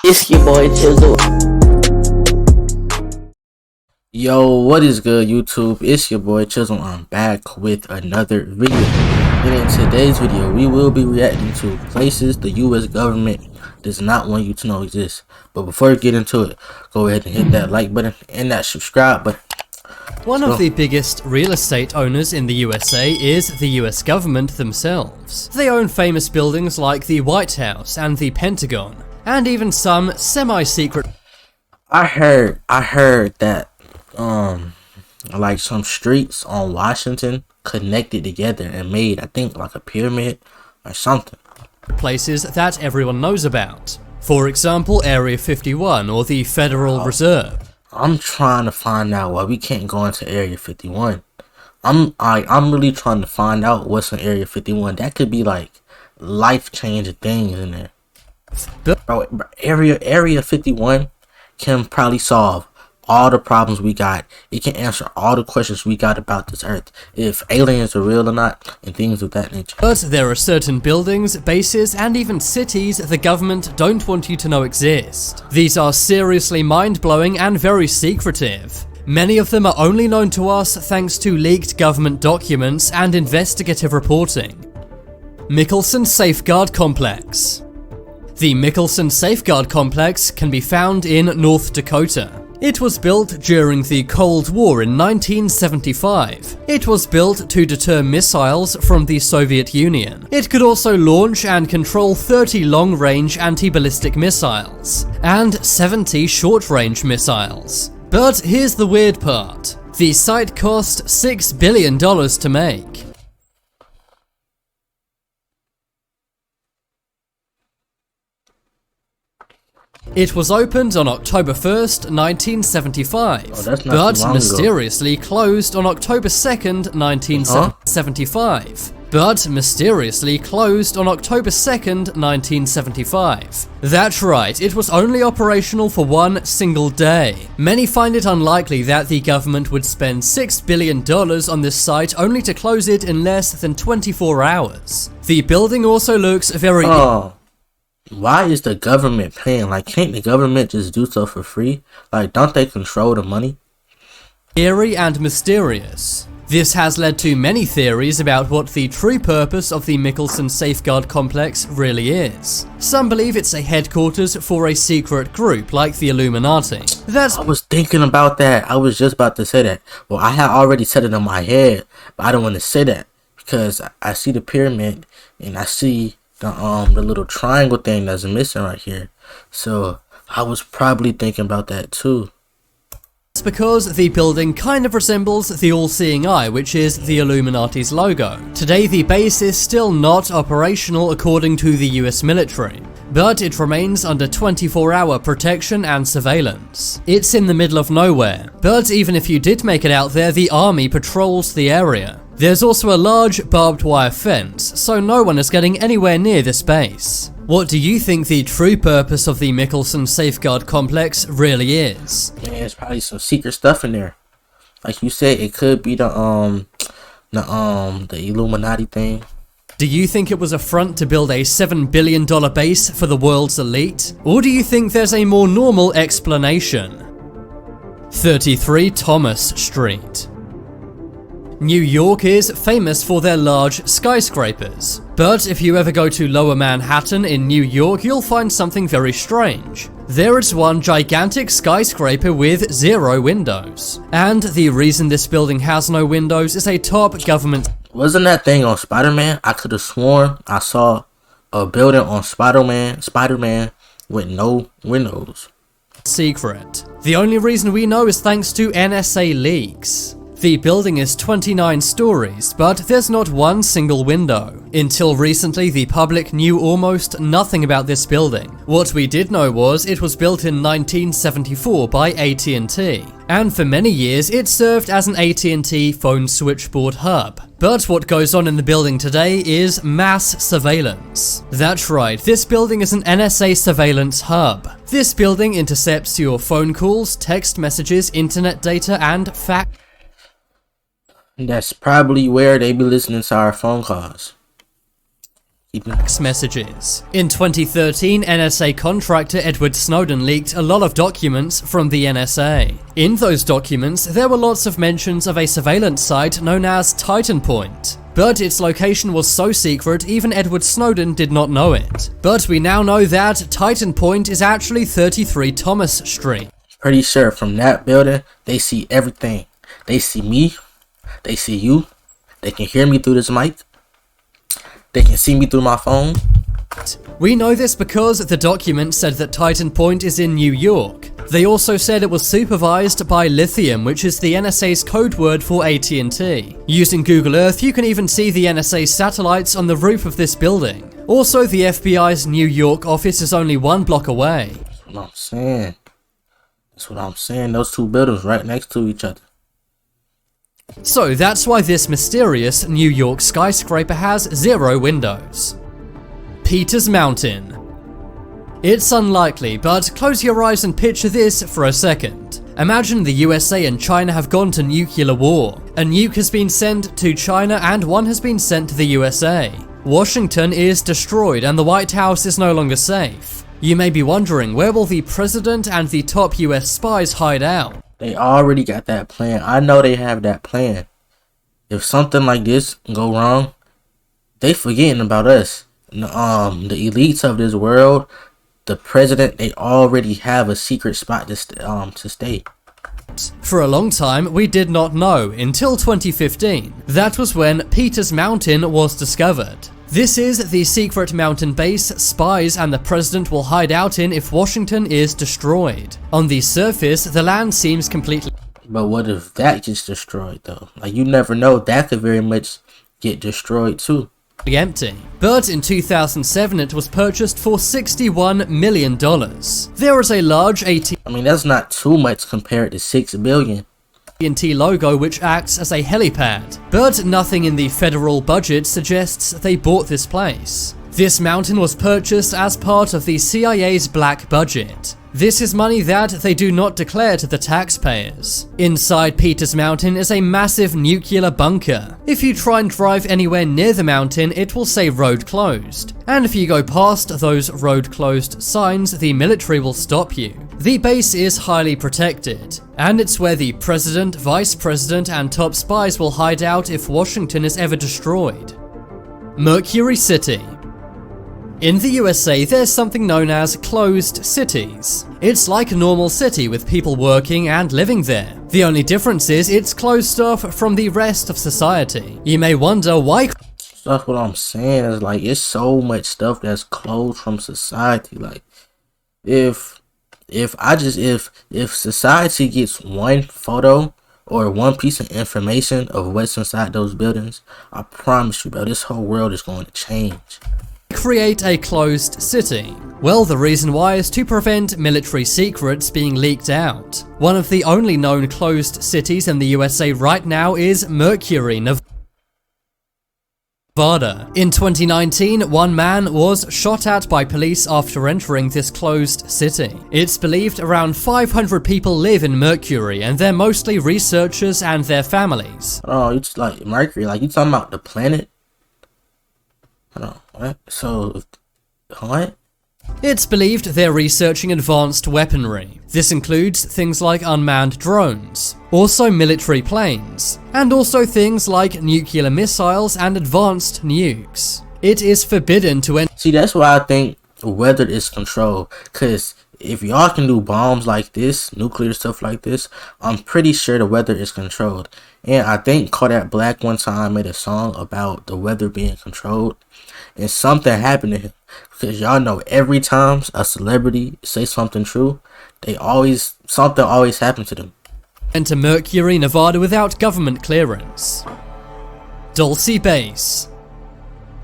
It's your boy Chizzle. Yo, what is good, YouTube? It's your boy Chizzle. I'm back with another video. And in today's video, we will be reacting to places the US government does not want you to know exist. But before we get into it, go ahead and hit that like button and that subscribe button. One of the biggest real estate owners in the USA is the US government themselves. They own famous buildings like the White House and the Pentagon, and even some semi-secret. I heard that like some streets on Washington connected together and made, I think, like a pyramid or something. Places that everyone knows about. For example, Area 51 or the Federal Reserve. I'm trying to find out why we can't go into Area 51. I'm really trying to find out what's in Area 51. That could be like life-changing things in there. Bro, Area 51 can probably solve all the problems we got. It can answer all the questions we got about this earth, if aliens are real or not, and things of that nature. But there are certain buildings, bases, and even cities the government don't want you to know exist. These are seriously mind-blowing and very secretive. Many of them are only known to us thanks to leaked government documents and investigative reporting. Michelson Safeguard Complex. The Michelson Safeguard Complex can be found in North Dakota. It was built during the Cold War in 1975. It was built to deter missiles from the Soviet Union. It could also launch and control 30 long-range anti-ballistic missiles and 70 short-range missiles. But here's the weird part. The site cost $6 billion to make. It was opened on October 1st, 1975, but mysteriously closed on October 2nd, 1975. But mysteriously closed on October 2nd, 1975. That's right, it was only operational for one single day. Many find it unlikely that the government would spend $6 billion on this site only to close it in less than 24 hours. The building also looks very... Why is the government paying? Like, can't the government just do stuff for free? Like, don't they control the money? Eerie and mysterious. This has led to many theories about what the true purpose of the Michelson Safeguard Complex really is. Some believe it's a headquarters for a secret group like the Illuminati. I was thinking about that. I was just about to say that. Well, I had already said it in my head, but I don't want to say that because I see the pyramid and I see the little triangle thing that's missing right here. So I was probably thinking about that too. It's because the building kind of resembles the all-seeing eye, which is the Illuminati's logo. Today the base is still not operational according to the US military, but it remains under 24-hour protection and surveillance. It's in the middle of nowhere, but even if you did make it out there, the army patrols the area. There's also a large barbed wire fence, so no one is getting anywhere near this base. What do you think the true purpose of the Michelson Safeguard Complex really is? Yeah, there's probably some secret stuff in there. Like you said, it could be the Illuminati thing. Do you think it was a front to build a $7 billion base for the world's elite? Or do you think there's a more normal explanation? 33 Thomas Street. New York is famous for their large skyscrapers. But if you ever go to Lower Manhattan in New York, you'll find something very strange. There is one gigantic skyscraper with 0 windows. And the reason this building has no windows is a top government... Wasn't that thing on Spider-Man? I could have sworn I saw a building on Spider-Man with no windows. Secret. The only reason we know is thanks to NSA leaks. The building is 29 stories, but there's not one single window. Until recently, the public knew almost nothing about this building. What we did know was it was built in 1974 by AT&T, and for many years it served as an AT&T phone switchboard hub. But what goes on in the building today is mass surveillance. That's right, this building is an NSA surveillance hub. This building intercepts your phone calls, text messages, internet data, and That's probably where they be listening to our phone calls. messages. In 2013, NSA contractor Edward Snowden leaked a lot of documents from the NSA. In those documents, there were lots of mentions of a surveillance site known as Titan Point. But its location was so secret, even Edward Snowden did not know it. But we now know that Titan Point is actually 33 Thomas Street. Pretty sure from that building, they see everything. They see me, they see you, they can hear me through this mic, they can see me through my phone. We know this because the document said that Titan Point is in New York. They also said it was supervised by Lithium, which is the NSA's code word for AT&T. Using Google Earth, you can even see the NSA satellites on the roof of this building. Also, the FBI's New York office is only 1 block away. That's what I'm saying. That's what I'm saying. Those two buildings right next to each other. So that's why this mysterious New York skyscraper has 0 windows. Peter's Mountain. It's unlikely, but close your eyes and picture this for a second. Imagine the USA and China have gone to nuclear war. A nuke has been sent to China and one has been sent to the USA. Washington is destroyed and the White House is no longer safe. You may be wondering, where will the president and the top US spies hide out? They already got that plan. I know they have that plan. If something like this go wrong, they forgetting about us. The elites of this world, the president, they already have a secret spot to stay. For a long time, we did not know, until 2015. That was when Peter's Mountain was discovered. This is the secret mountain base spies and the president will hide out in if Washington is destroyed. On the surface, the land seems completely... But what if that gets destroyed though? Like, you never know, that could very much get destroyed too. Empty. But in 2007 it was purchased for $61 million. There is a large I mean, that's not too much compared to $6 billion. AT&T logo which acts as a helipad, but nothing in the federal budget suggests they bought this place. This mountain was purchased as part of the CIA's black budget. This is money that they do not declare to the taxpayers. Inside Peter's Mountain is a massive nuclear bunker. If you try and drive anywhere near the mountain, it will say road closed. And if you go past those road closed signs, the military will stop you. The base is highly protected, and it's where the president, vice president, and top spies will hide out if Washington is ever destroyed. Mercury City. In the USA, there's something known as closed cities. It's like a normal city with people working and living there. The only difference is it's closed off from the rest of society. You may wonder why. That's what I'm saying. Is like, it's so much stuff that's closed from society. Like, if society gets one photo or one piece of information of what's inside those buildings, I promise you, bro, this whole world is going to change. Create a closed city? Well, the reason why is to prevent military secrets being leaked out. One of the only known closed cities in the USA right now is Mercury, Nevada. In 2019, one man was shot at by police after entering this closed city. It's believed around 500 people live in Mercury, and they're mostly researchers and their families. Oh, it's like Mercury, like you talking about the planet? Hold on, what? So, what? It's believed they're researching advanced weaponry. This includes things like unmanned drones, also military planes, and also things like nuclear missiles and advanced nukes. It is forbidden to enter. See, that's why I think weather is controlled, because if y'all can do bombs like this, nuclear stuff like this, I'm pretty sure the weather is controlled. And I think Kodak Black one time made a song about the weather being controlled, and something happened to him. Because y'all know, every time a celebrity say something true, something always happens to them. Enter Mercury, Nevada without government clearance. Dulce Base.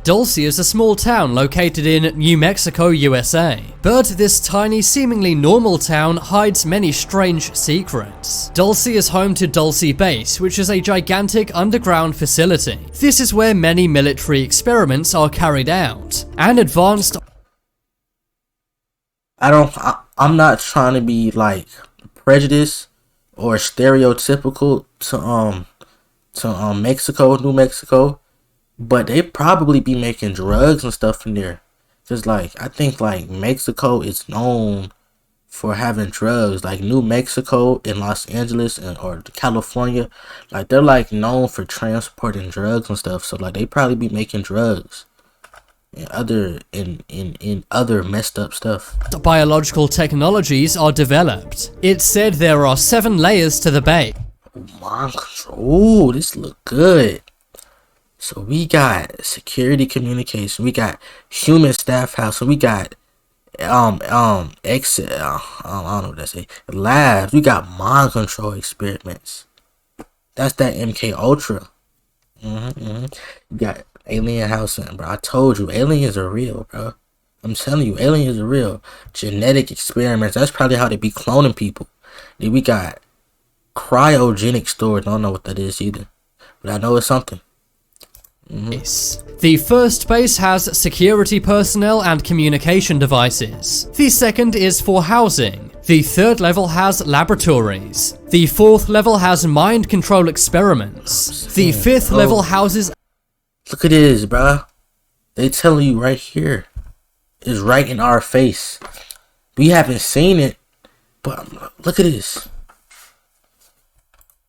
Dulce is a small town located in New Mexico, USA. But this tiny, seemingly normal town hides many strange secrets. Dulce is home to Dulce Base, which is a gigantic underground facility. This is where many military experiments are carried out, and advanced... I'm not trying to be like prejudiced or stereotypical to Mexico, New Mexico. but they probably be making drugs and stuff in there. Just like I think like Mexico is known for having drugs, like New Mexico and Los Angeles or California, like they're like known for transporting drugs and stuff. So like they probably be making drugs and other messed up stuff. Biological technologies are developed. It's said there are 7 layers to the base. Mind control. Ooh, this look good. So we got security communication, we got human staff house, and we got exit. I don't know what that say. Labs. We got mind control experiments. That's that MK Ultra. You got alien housing, bro. I told you, aliens are real, bro. I'm telling you, aliens are real. Genetic experiments. That's probably how they be cloning people. Then we got cryogenic storage. I don't know what that is either, but I know it's something. The first base has security personnel and communication devices. The second is for housing. The third level has laboratories. The fourth level has mind control experiments. The fifth level houses... Look at this, bruh. They tell you right here. It's right in our face. We haven't seen it, but look at this.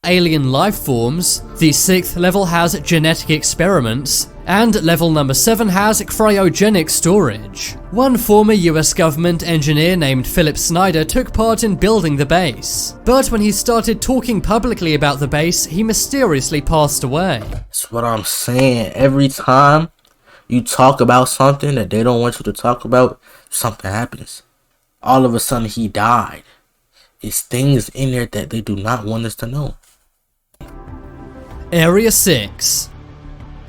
Alien life forms. The 6th level has genetic experiments, and level number 7 has cryogenic storage. One former US government engineer named Philip Snyder took part in building the base, but when he started talking publicly about the base, he mysteriously passed away. That's what I'm saying. Every time you talk about something that they don't want you to talk about, something happens. All of a sudden he died. It's things in there that they do not want us to know. Area 6.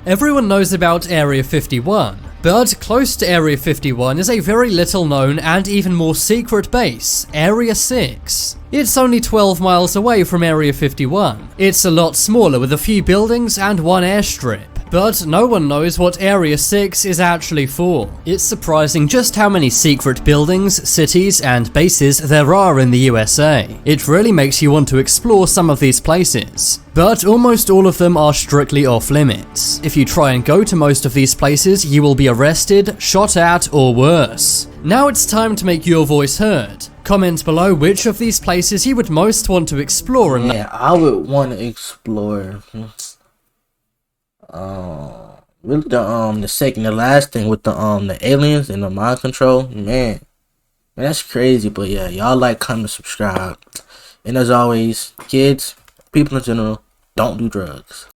Everyone knows about Area 51, but close to Area 51 is a very little known and even more secret base, Area 6. It's only 12 miles away from Area 51. It's a lot smaller with a few buildings and one airstrip. But no one knows what Area 6 is actually for. It's surprising just how many secret buildings, cities, and bases there are in the USA. It really makes you want to explore some of these places. But almost all of them are strictly off limits. If you try and go to most of these places, you will be arrested, shot at, or worse. Now it's time to make your voice heard. Comment below which of these places you would most want to explore. Yeah, I would want to explore. Really the last thing with the aliens and the mind control, man, that's crazy. But yeah, y'all like, comment, subscribe, and as always, kids, people in general, don't do drugs.